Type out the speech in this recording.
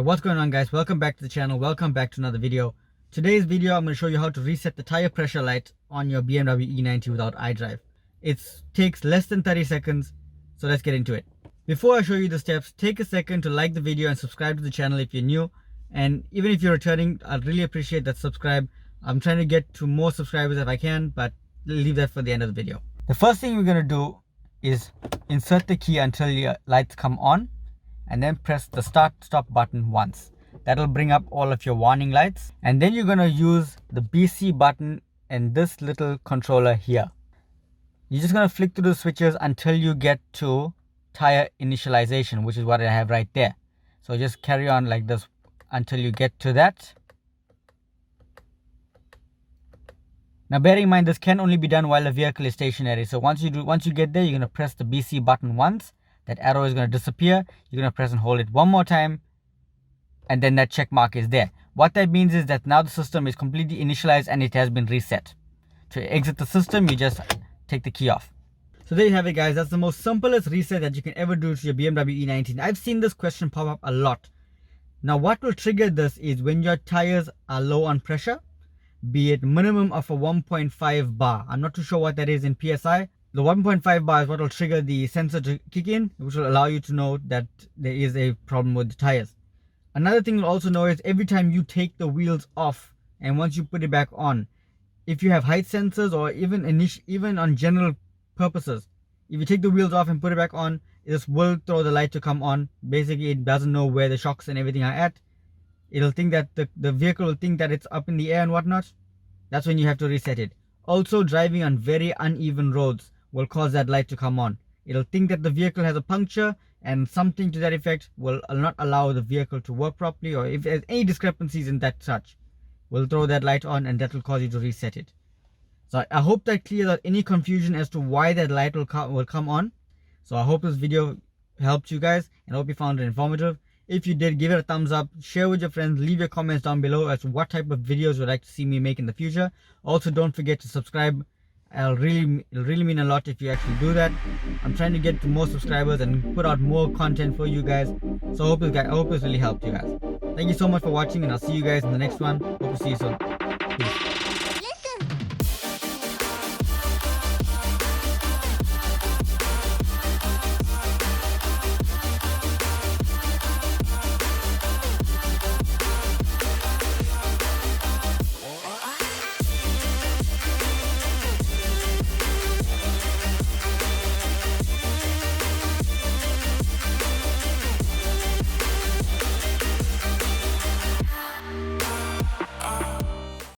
What's going on, guys? Welcome back to the channel. Welcome back to another video. Today's video, I'm going to show you how to reset the tire pressure light on your BMW E90 without Idrive. It takes less than 30 seconds, so let's get into it. Before I show you the steps, take a second to like the video and subscribe to the channel if you're new. And even if you're returning, I'd really appreciate that subscribe. I'm trying to get to more subscribers if I can, but leave that for the end of the video. The first thing we're going to do is insert the key until your lights come on, and then press the start-stop button once. That'll bring up all of your warning lights. And then you're going to use the BC button and this little controller here. You're just going to flick through the switches until you get to tire initialization, which is what I have right there. So just carry on like this until you get to that. Now bear in mind, this can only be done while the vehicle is stationary. So once you get there, you're going to press the BC button once. That arrow is going to disappear. You're going to press and hold it one more time, and then that check mark is there. What that means is that now the system is completely initialized and it has been reset. To exit the system, you just take the key off. So there you have it, guys. That's the most simplest reset that you can ever do to your BMW E90. I've seen this question pop up a lot. Now what will trigger this is when your tires are low on pressure, be it minimum of a 1.5 bar. I'm not too sure what that is in PSI. The 1.5 bar is what will trigger the sensor to kick in, which will allow you to know that there is a problem with the tires. Another thing you'll also know is every time you take the wheels off and once you put it back on, if you have height sensors or even on general purposes, if you take the wheels off and put it back on, this will throw the light to come on. Basically, it doesn't know where the shocks and everything are at. It'll think that the vehicle will think that it's up in the air and whatnot. That's when you have to reset it. Also, driving on very uneven roads will cause that light to come on. It'll think that the vehicle has a puncture, and something to that effect will not allow the vehicle to work properly, or if there's any discrepancies in that such, will throw that light on, and that will cause you to reset it. So I hope that clears out any confusion as to why that light will come on. So I hope this video helped you guys, and I hope you found it informative. If you did, give it a thumbs up, share with your friends, leave your comments down below as to what type of videos you would like to see me make in the future. Also, don't forget to subscribe. It'll really mean a lot if you actually do that. I'm trying to get to more subscribers and put out more content for you guys. So I hope this really helped you guys. Thank you so much for watching, and I'll see you guys in the next one. Hope to see you soon.